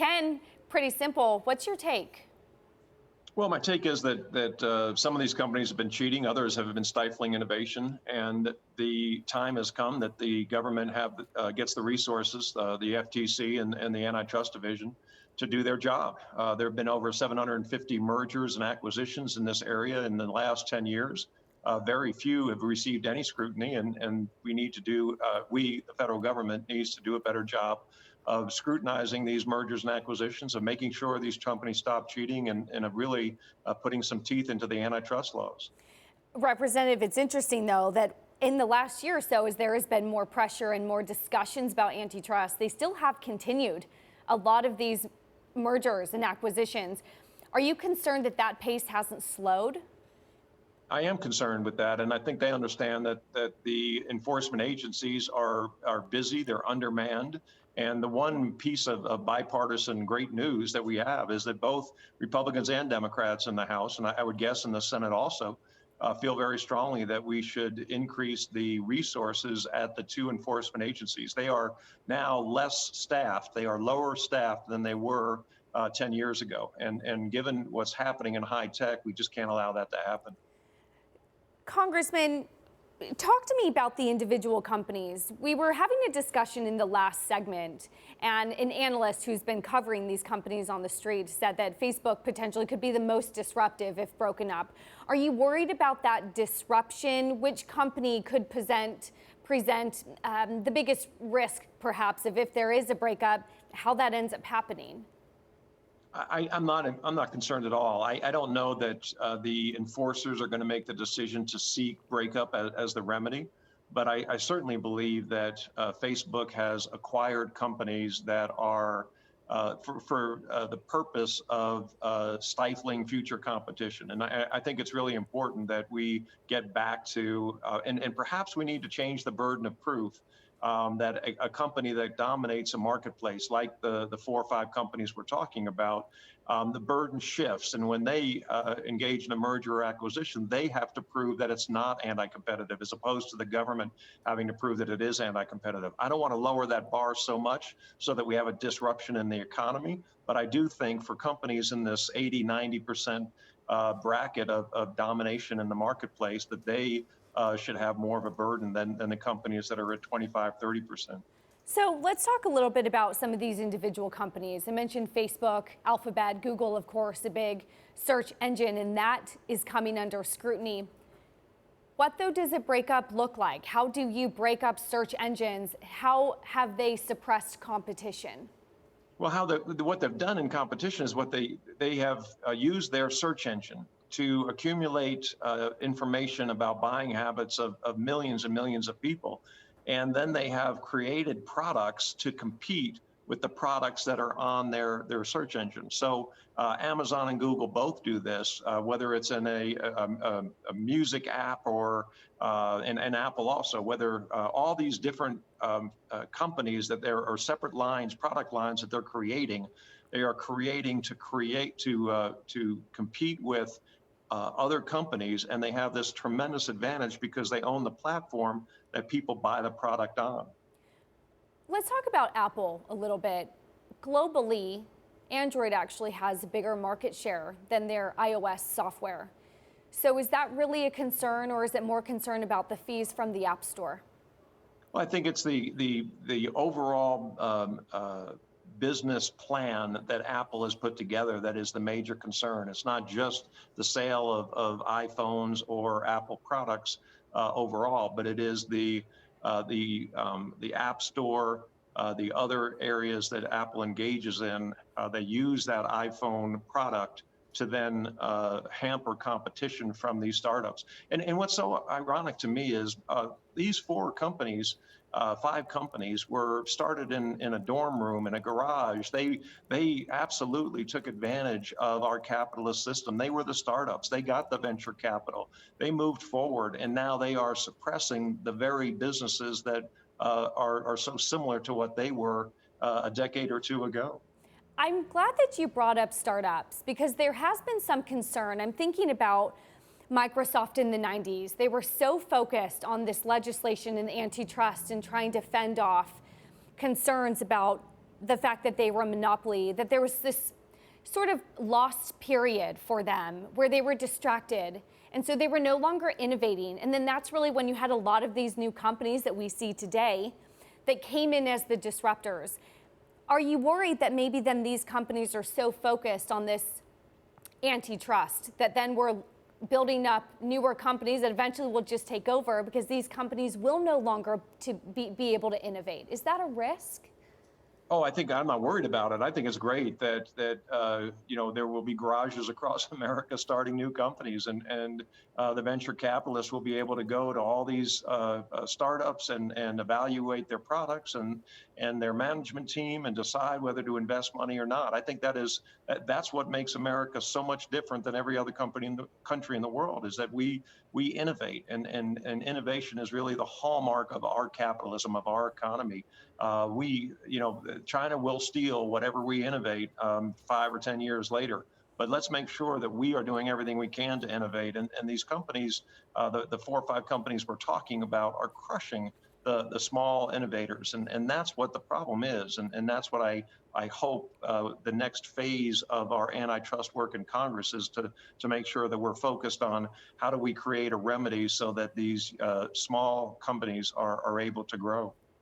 Ken, pretty simple. What's your take? Well, my take is that some of these companies have been cheating, others have been stifling innovation, and the time has come that the government gets the resources, the FTC and the antitrust division, to do their job. There have been over 750 mergers and acquisitions in this area in the last 10 years. Very few have received any scrutiny, and we need to do, the federal government needs to do a better job of scrutinizing these mergers and acquisitions, of making sure these companies stop cheating, and of really putting some teeth into the antitrust laws. Representative, it's interesting, though, that in the last year or so, as there has been more pressure and more discussions about antitrust, they still have continued a lot of these mergers and acquisitions. Are you concerned that that pace hasn't slowed? I am concerned with that, and I think they understand that the enforcement agencies are busy, they're undermanned. And the one piece of bipartisan great news that we have is that both Republicans and Democrats in the House, and I would guess in the Senate also, feel very strongly that we should increase the resources at the two enforcement agencies. They are now less staffed, they are lower staffed than they were 10 years ago. And given what's happening in high tech, we just can't allow that to happen. Congressman, talk to me about the individual companies. We were having a discussion in the last segment, and an analyst who's been covering these companies on the street said that Facebook potentially could be the most disruptive if broken up. Are you worried about that disruption? Which company could present the biggest risk, perhaps, of if there is a breakup, how that ends up happening? I'm not concerned at all. I don't know that the enforcers are going to make the decision to seek breakup as the remedy, but I certainly believe that Facebook has acquired companies that are for the purpose of stifling future competition. And I think it's really important that we get back to, and perhaps we need to change the burden of proof. That a company that dominates a marketplace, like the 4 or 5 companies we're talking about, the burden shifts. And when they engage in a merger or acquisition, they have to prove that it's not anti-competitive, as opposed to the government having to prove that it is anti-competitive. I don't want to lower that bar so much so that we have a disruption in the economy. But I do think for companies in this 80–90% bracket of domination in the marketplace, that they should have more of a burden than the companies that are at 25–30%. So let's talk a little bit about some of these individual companies. I mentioned Facebook, Alphabet, Google, of course, a big search engine, and that is coming under scrutiny. What, though, does a breakup look like? How do you break up search engines? How have they suppressed competition? Well, what they've done in competition is what they have used their search engine to accumulate information about buying habits of millions and millions of people. And then they have created products to compete with the products that are on their search engine. So Amazon and Google both do this, whether it's in a music app or and Apple also, whether all these different companies that there are separate lines, product lines that they're creating, they are creating to compete with other companies, and they have this tremendous advantage because they own the platform that people buy the product on. Let's talk about Apple a little bit. Globally, Android actually has a bigger market share than their iOS software. So is that really a concern, or is it more concern about the fees from the App Store? Well, I think it's the overall business plan that Apple has put together that is the major concern. It's not just the sale of iPhones or Apple products overall, but it is the App Store, the other areas that Apple engages in. They use that iPhone product to then hamper competition from these startups. And what's so ironic to me is these 4 companies, 5 companies were started in a dorm room, in a garage. They absolutely took advantage of our capitalist system. They were the startups. They got the venture capital. They moved forward, and now they are suppressing the very businesses that are so similar to what they were a decade or 2 ago. I'm glad that you brought up startups, because there has been some concern. I'm thinking about Microsoft in the 90s. They were so focused on this legislation and antitrust and trying to fend off concerns about the fact that they were a monopoly, that there was this sort of lost period for them where they were distracted. And so they were no longer innovating. And then that's really when you had a lot of these new companies that we see today that came in as the disruptors. Are you worried that maybe then these companies are so focused on this antitrust that then we're building up newer companies that eventually will just take over because these companies will no longer be able to innovate? Is that a risk? Oh, I think I'm not worried about it. I think it's great that there will be garages across America starting new companies, and the venture capitalists will be able to go to all these startups and evaluate their products and their management team and decide whether to invest money or not. I think that's what makes America so much different than every other country in the world, is that we innovate, and innovation is really the hallmark of our capitalism, of our economy. China will steal whatever we innovate 5 or 10 years later. But let's make sure that we are doing everything we can to innovate. And these companies, the 4 or 5 companies we're talking about, are crushing the small innovators. And that's what the problem is. And that's what I hope the next phase of our antitrust work in Congress is to make sure that we're focused on how do we create a remedy so that these small companies are able to grow.